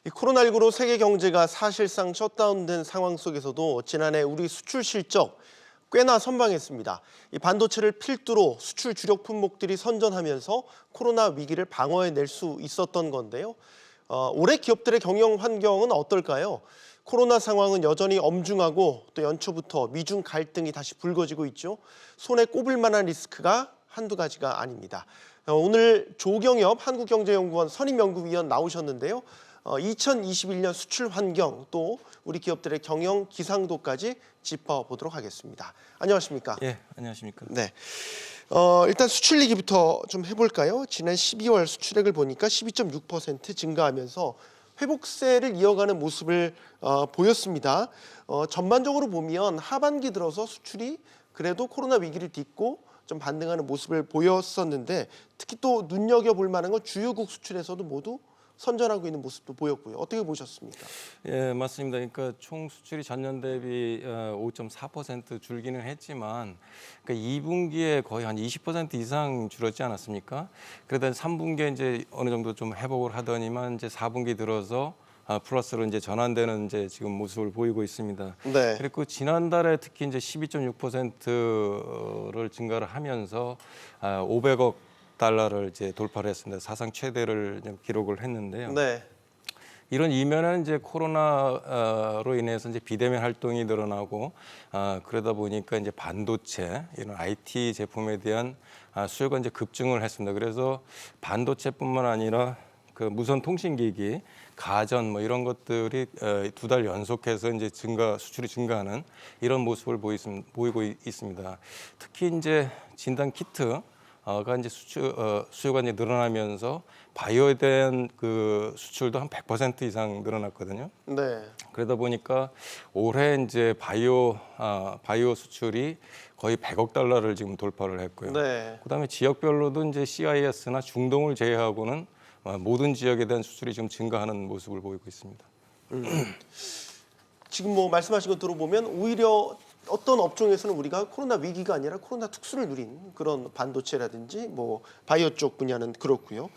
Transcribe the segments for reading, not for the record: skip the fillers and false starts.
이 코로나19로 세계 경제가 사실상 셧다운된 상황 속에서도 지난해 우리 수출 실적 꽤나 선방했습니다. 이 반도체를 필두로 수출 주력 품목들이 선전하면서 코로나 위기를 방어해낼 수 있었던 건데요. 올해 기업들의 경영 환경은 어떨까요? 코로나 상황은 여전히 엄중하고 또 연초부터 미중 갈등이 다시 불거지고 있죠. 손에 꼽을 만한 리스크가 한두 가지가 아닙니다. 오늘 조경엽 한국경제연구원 선임연구위원 나오셨는데요. 2021년 수출 환경 또 우리 기업들의 경영 기상도까지 짚어보도록 하겠습니다. 안녕하십니까? 예, 안녕하십니까? 네. 일단 수출 얘기부터 좀 해볼까요? 지난 12월 수출액을 보니까 12.6% 증가하면서 회복세를 이어가는 모습을 보였습니다. 전반적으로 보면 하반기 들어서 수출이 그래도 코로나 위기를 딛고 좀 반등하는 모습을 보였었는데 특히 또 눈여겨볼 만한 건 주요국 수출에서도 모두 선전하고 있는 모습도 보였고요. 어떻게 보셨습니까? 예, 맞습니다. 그러니까 총 수출이 전년 대비 5.4% 줄기는 했지만 그러니까 2분기에 거의 한 20% 이상 줄었지 않았습니까? 그러다 3분기에 이제 어느 정도 좀 회복을 하더니만 이제 4분기 들어서 플러스로 이제 전환되는 이제 지금 모습을 보이고 있습니다. 네. 그리고 지난달에 특히 이제 12.6%를 증가를 하면서 500억 달러를 이제 돌파를 했습니다. 사상 최대를 기록을 했는데요. 네. 이런 이면은 이제 코로나로 인해서 이제 비대면 활동이 늘어나고 그러다 보니까 이제 반도체 이런 IT 제품에 대한 수요가 이제 급증을 했습니다. 그래서 반도체뿐만 아니라 그 무선 통신기기, 가전 뭐 이런 것들이 2달 연속해서 이제 수출이 증가하는 이런 모습을 보이고 있습니다. 특히 이제 진단 키트 가 이제 수요가 이제 늘어나면서 바이오에 대한 그 수출도 한 100% 이상 늘어났거든요. 네. 그러다 보니까 올해 이제 바이오 수출이 거의 100억 달러를 지금 돌파를 했고요. 네. 그다음에 지역별로도 이제 CIS나 중동을 제외하고는 모든 지역에 대한 수출이 지금 증가하는 모습을 보이고 있습니다. 지금 뭐 말씀하신 것 들어보면 오히려 어떤 업종에서는 우리가 코로나 위기가 아니라 코로나 특수를 누린 그런 반도체라든지 뭐 바이오 쪽 분야는 그렇고요.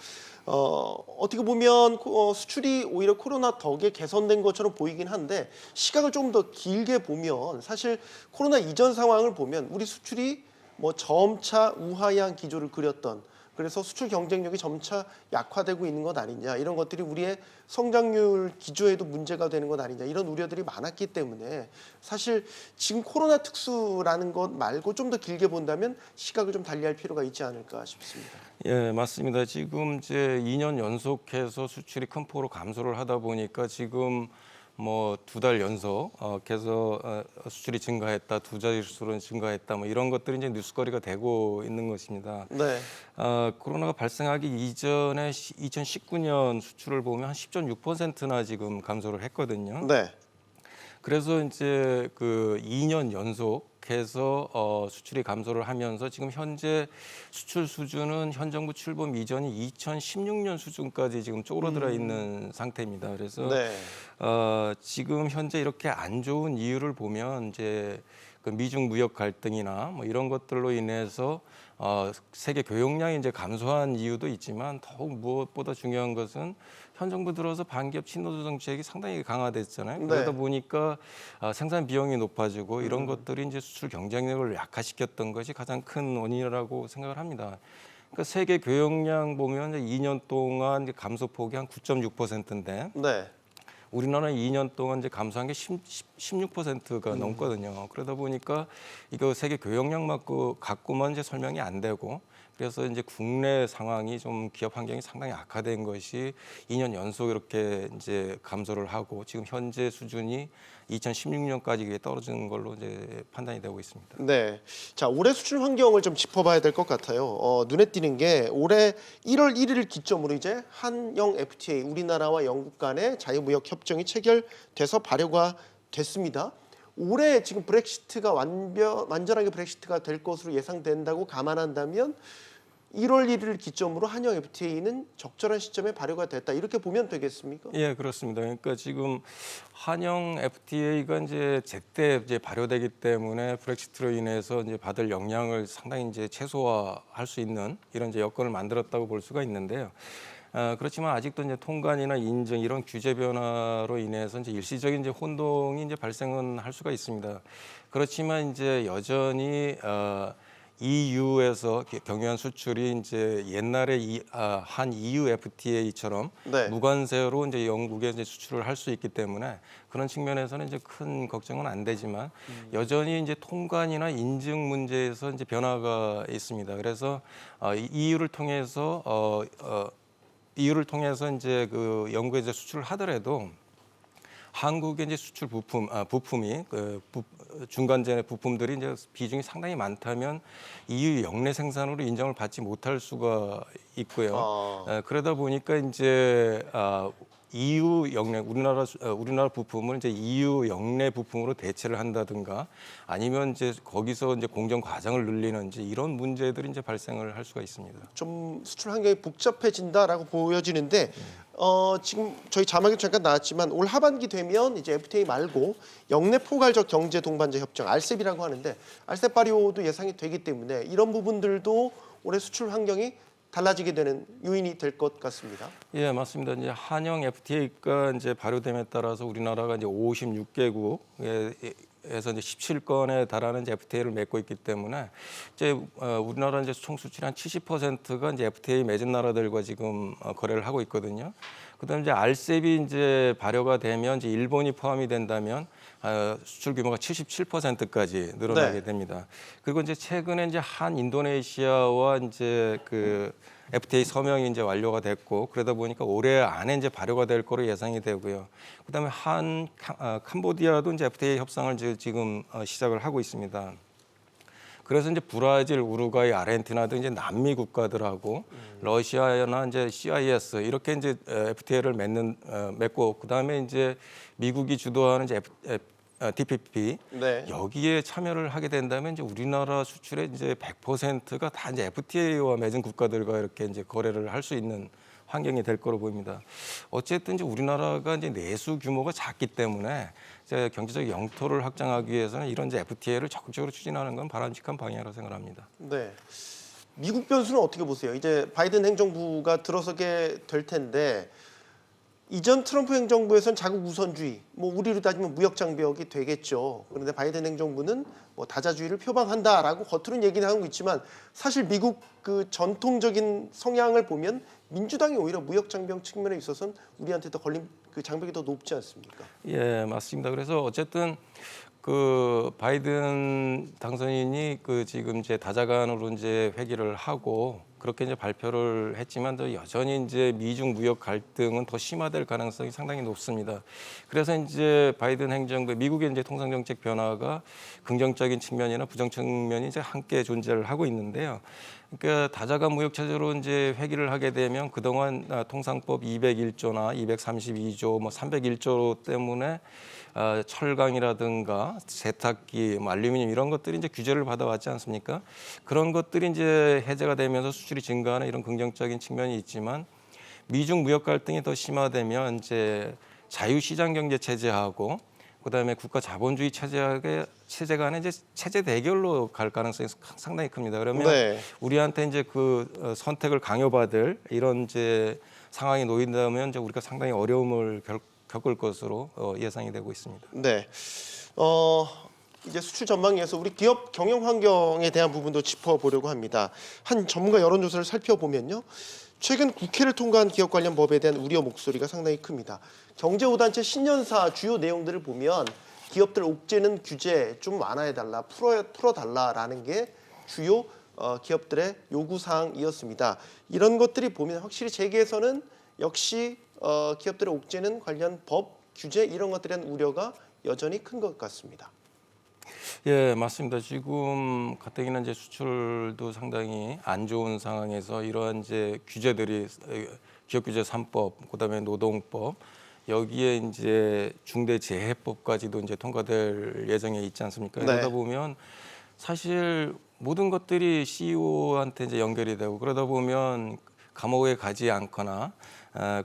어떻게 보면 수출이 오히려 코로나 덕에 개선된 것처럼 보이긴 한데 시각을 조금 더 길게 보면 사실 코로나 이전 상황을 보면 우리 수출이 뭐 점차 우하향 기조를 그렸던 그래서 수출 경쟁력이 점차 약화되고 있는 것 아니냐 이런 것들이 우리의 성장률 기조에도 문제가 되는 것 아니냐 이런 우려들이 많았기 때문에 사실 지금 코로나 특수라는 것 말고 좀 더 길게 본다면 시각을 좀 달리할 필요가 있지 않을까 싶습니다. 예, 맞습니다. 지금 이제 2년 연속해서 수출이 큰 폭으로 감소를 하다 보니까 지금 뭐 2달 연속해서 수출이 증가했다, 두 자릿수로 증가했다, 뭐 이런 것들이 이제 뉴스거리가 되고 있는 것입니다. 네. 코로나가 발생하기 이전에 2019년 수출을 보면 한 10.6%나 지금 감소를 했거든요. 네. 그래서 이제 그 2년 연속해서 수출이 감소를 하면서 지금 현재 수출 수준은 현 정부 출범 이전이 2016년 수준까지 지금 쪼그라들어 있는 상태입니다. 그래서 네. 지금 현재 이렇게 안 좋은 이유를 보면 이제 그 미중 무역 갈등이나 뭐 이런 것들로 인해서 세계 교역량이 이제 감소한 이유도 있지만 더욱 무엇보다 중요한 것은 현 정부 들어서 반기업 친노조 정책이 상당히 강화됐잖아요. 네. 그러다 보니까 생산 비용이 높아지고 이런 것들이 이제 수출 경쟁력을 약화시켰던 것이 가장 큰 원인이라고 생각을 합니다. 그러니까 세계 교역량 보면 2년 동안 감소폭이 한 9.6%인데 네. 우리나라는 2년 동안 이제 감소한 게 16%가 넘거든요. 그러다 보니까 이거 세계 교역량 갖고만 이제 설명이 안 되고 그래서 이제 국내 상황이 좀 기업 환경이 상당히 악화된 것이 2년 연속 이렇게 이제 감소를 하고 지금 현재 수준이 2016년까지 떨어지는 걸로 이제 판단이 되고 있습니다. 네. 자, 올해 수출 환경을 좀 짚어봐야 될 것 같아요. 눈에 띄는 게 올해 1월 1일을 기점으로 이제 한영 FTA 우리나라와 영국 간의 자유무역 협정이 체결돼서 발효가 됐습니다. 올해 지금 브렉시트가 완전하게 브렉시트가 될 것으로 예상된다고 감안한다면 1월 1일을 기점으로 한영 FTA는 적절한 시점에 발효가 됐다 이렇게 보면 되겠습니까? 예, 그렇습니다. 그러니까 지금 한영 FTA가 이제 제때 이제 발효되기 때문에 브렉시트로 인해서 이제 받을 영향을 상당히 이제 최소화할 수 있는 이런 이제 여건을 만들었다고 볼 수가 있는데요. 그렇지만 아직도 이제 통관이나 인증 이런 규제 변화로 인해서 이제 일시적인 이제 혼동이 이제 발생은 할 수가 있습니다. 그렇지만 이제 여전히 EU에서 경유한 수출이 이제 옛날에 한 EU FTA처럼 네. 무관세로 이제 영국에 이제 수출을 할 수 있기 때문에 그런 측면에서는 이제 큰 걱정은 안 되지만 여전히 이제 통관이나 인증 문제에서 이제 변화가 있습니다. 그래서 EU를 통해서 EU를 통해서 이제 그 영국에 이제 수출을 하더라도 한국의 이제 수출 부품이 중간재 부품들이 이제 비중이 상당히 많다면 EU 영내 생산으로 인정을 받지 못할 수가 있고요. 그러다 보니까 이제 EU 영내 우리나라 부품을 이제 EU 영내 부품으로 대체를 한다든가 아니면 이제 거기서 이제 공정 과정을 늘리는지 이런 문제들이 이제 발생을 할 수가 있습니다. 좀 수출 환경이 복잡해진다라고 보여지는데 지금 저희 자막에 잠깐 나왔지만 올 하반기 되면 이제 FTA 말고 영내 포괄적 경제 동반자 협정 RCEP이라고 하는데 RCEP 발효도 예상이 되기 때문에 이런 부분들도 올해 수출 환경이 달라지게 되는 요인이 될 것 같습니다. 예, 맞습니다. 이제 한영 FTA가 이제 발효됨에 따라서 우리나라가 이제 56개국에서 이제 17건에 달하는 이제 FTA를 맺고 있기 때문에 이제 우리나라 이제 총 수출의 한 70%가 이제 FTA 맺은 나라들과 지금 거래를 하고 있거든요. 그다음에 이제 RCEP이 이제 발효가 되면 이제 일본이 포함이 된다면 수출 규모가 77%까지 늘어나게 네. 됩니다. 그리고 이제 최근에 이제 한 인도네시아와 이제 그 FTA 서명이 이제 완료가 됐고 그러다 보니까 올해 안에 이제 발효가 될 거로 예상이 되고요. 그다음에 캄보디아도 이제 FTA 협상을 지금 시작을 하고 있습니다. 그래서 이제 브라질, 우루과이, 아르헨티나 등 이제 남미 국가들하고 러시아나 이제 CIS 이렇게 이제 FTA를 맺고 그다음에 이제 미국이 주도하는 이제 TPP 네. 여기에 참여를 하게 된다면 이제 우리나라 수출의 이제 100%가 다 이제 FTA와 맺은 국가들과 이렇게 이제 거래를 할 수 있는 환경이 될 거로 보입니다. 어쨌든 이제 우리나라가 이제 내수 규모가 작기 때문에 이제 경제적 영토를 확장하기 위해서는 이런 이제 FTA를 적극적으로 추진하는 건 바람직한 방향이라고 생각합니다. 네. 미국 변수는 어떻게 보세요? 이제 바이든 행정부가 들어서게 될 텐데 이전 트럼프 행정부에서는 자국 우선주의, 뭐 우리로 따지면 무역 장벽이 되겠죠. 그런데 바이든 행정부는 뭐 다자주의를 표방한다라고 겉으로는 얘기는 하고 있지만 사실 미국 그 전통적인 성향을 보면 민주당이 오히려 무역 장벽 측면에 있어서는 우리한테 더 걸린 그 장벽이 더 높지 않습니까? 예, 맞습니다. 그래서 어쨌든 그 바이든 당선인이 그 지금 이제 다자간으로 이제 회기를 하고 그렇게 이제 발표를 했지만 또 여전히 이제 미중 무역 갈등은 더 심화될 가능성이 상당히 높습니다. 그래서 이제 바이든 행정부 미국의 이제 통상 정책 변화가 긍정적인 측면이나 부정 측면이 이제 함께 존재를 하고 있는데요. 그러니까 다자간 무역 체제로 이제 회기를 하게 되면 그동안 통상법 201조나 232조, 뭐 301조 때문에 철강이라든가 세탁기, 뭐 알루미늄 이런 것들이 이제 규제를 받아왔지 않습니까? 그런 것들이 이제 해제가 되면서 수출이 증가하는 이런 긍정적인 측면이 있지만 미중 무역 갈등이 더 심화되면 이제 자유시장 경제 체제하고 그다음에 국가 자본주의 체제 간의 이제 체제 대결로 갈 가능성이 상당히 큽니다. 그러면 네. 우리한테 이제 그 선택을 강요받을 이런 이제 상황이 놓인다면 이제 우리가 상당히 어려움을 겪을 것으로 예상이 되고 있습니다. 네. 이제 수출 전망에서 우리 기업 경영 환경에 대한 부분도 짚어보려고 합니다. 한 전문가 여론조사를 살펴보면요. 최근 국회를 통과한 기업 관련 법에 대한 우려 목소리가 상당히 큽니다. 경제5단체 신년사 주요 내용들을 보면 기업들 옥죄는 규제 좀 완화해달라, 풀어달라라는 게 주요 기업들의 요구사항이었습니다. 이런 것들이 보면 확실히 재계에서는 역시 기업들의 옥죄는 관련 법, 규제 이런 것들에 대한 우려가 여전히 큰 것 같습니다. 예, 맞습니다. 지금 가뜩이나 이제 수출도 상당히 안 좋은 상황에서 이러한 이제 규제들이 기업규제 3법, 그다음에 노동법 여기에 이제 중대재해법까지도 이제 통과될 예정에 있지 않습니까? 네. 그러다 보면 사실 모든 것들이 CEO한테 이제 연결이 되고 그러다 보면 감옥에 가지 않거나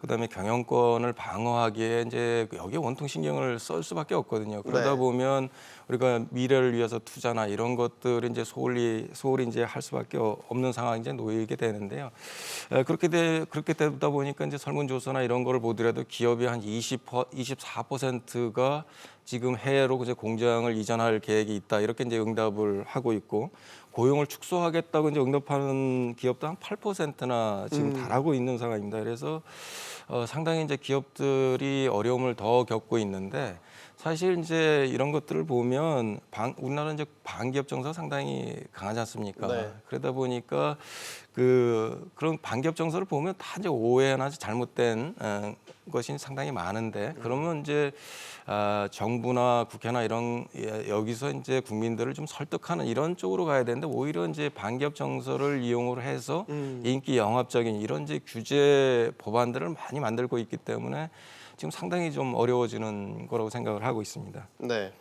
그다음에 경영권을 방어하기에 이제 여기에 원통 신경을 쓸 수밖에 없거든요. 그러다 네. 보면 우리가 미래를 위해서 투자나 이런 것들을 이제 소홀히 이제 할 수밖에 없는 상황에 이제 놓이게 되는데요. 그렇게 되다 보니까 이제 설문조사나 이런 거를 보더라도 기업이 한 24%가 지금 해외로 이제 공장을 이전할 계획이 있다 이렇게 이제 응답을 하고 있고 고용을 축소하겠다고 이제 응답하는 기업도 한 8%나 지금 달하고 있는 상황입니다. 그래서 상당히 이제 기업들이 어려움을 더 겪고 있는데 사실 이제 이런 것들을 보면 우리나라는 이제 반기업 정서가 상당히 강하지 않습니까? 네. 그러다 보니까 그런 반기업 정서를 보면 다 이제 오해나 잘못된 것이 상당히 많은데 그러면 이제 정부나 국회나 이런 여기서 이제 국민들을 좀 설득하는 이런 쪽으로 가야 되는데 오히려 이제 반기업 정서를 이용을 해서 인기 영합적인 이런 이제 규제 법안들을 많이 만들고 있기 때문에 지금 상당히 좀 어려워지는 거라고 생각을 하고 있습니다. 네.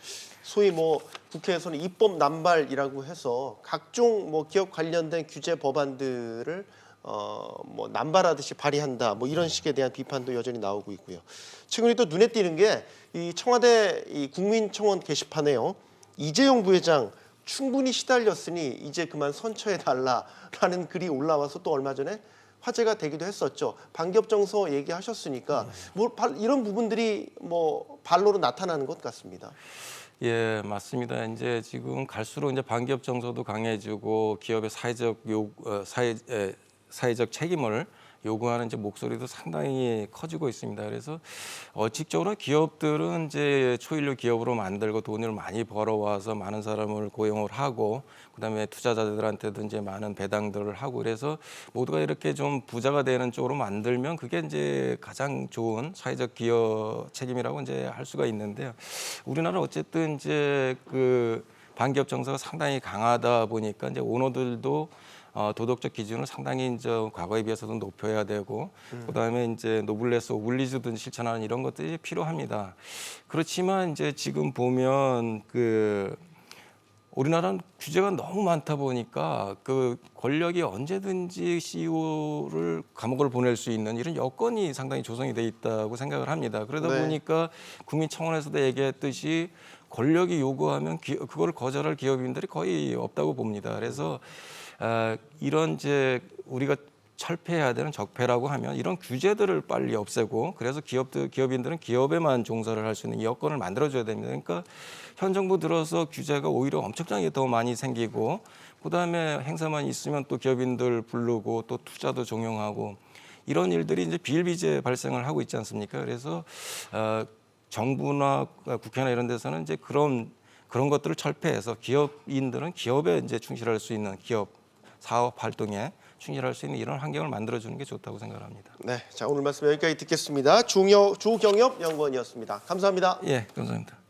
소위 뭐 국회에서는 입법 남발이라고 해서 각종 뭐 기업 관련된 규제 법안들을 뭐 남발하듯이 발의한다. 뭐 이런 식에 대한 비판도 여전히 나오고 있고요. 최근에 또 눈에 띄는 게 이 청와대 이 국민청원 게시판에요. 이재용 부회장 충분히 시달렸으니 이제 그만 선처해 달라라는 글이 올라와서 또 얼마 전에 화제가 되기도 했었죠. 반기업 정서 얘기하셨으니까 이런 부분들이 뭐 반로로 나타나는 것 같습니다. 예, 맞습니다. 이제 지금 갈수록 이제 반기업 정서도 강해지고 기업의 사회적 책임을 요구하는 이제 목소리도 상당히 커지고 있습니다. 그래서 직접적으로 기업들은 이제 초일류 기업으로 만들고 돈을 많이 벌어와서 많은 사람을 고용을 하고 그다음에 투자자들한테도 이제 많은 배당들을 하고 그래서 모두가 이렇게 좀 부자가 되는 쪽으로 만들면 그게 이제 가장 좋은 사회적 기업 책임이라고 이제 할 수가 있는데요. 우리나라 어쨌든 이제 그 반기업 정서가 상당히 강하다 보니까 이제 오너들도 도덕적 기준을 상당히 이제 과거에 비해서도 높여야 되고 그다음에 이제 노블레스 오블리주도 실천하는 이런 것들이 필요합니다. 그렇지만 이제 지금 보면 우리나라는 규제가 너무 많다 보니까 그 권력이 언제든지 CEO를 감옥을 보낼 수 있는 이런 여건이 상당히 조성이 돼 있다고 생각을 합니다. 그러다 네. 보니까 국민청원에서도 얘기했듯이 권력이 요구하면 그걸 거절할 기업인들이 거의 없다고 봅니다. 그래서 이런 이제 우리가 철폐해야 되는 적폐라고 하면 이런 규제들을 빨리 없애고 그래서 기업인들은 기업에만 종사를 할 수 있는 여건을 만들어줘야 됩니다. 그러니까 현 정부 들어서 규제가 오히려 엄청나게 더 많이 생기고 그다음에 행사만 있으면 또 기업인들 부르고 또 투자도 종용하고 이런 일들이 이제 비일비재 발생을 하고 있지 않습니까? 그래서 정부나 국회나 이런 데서는 이제 그런 것들을 철폐해서 기업인들은 기업에 이제 충실할 수 있는 기업 사업 활동에 충실할 수 있는 이런 환경을 만들어주는 게 좋다고 생각합니다. 네, 자 오늘 말씀 여기까지 듣겠습니다. 조경엽 연구원이었습니다. 감사합니다. 예, 감사합니다.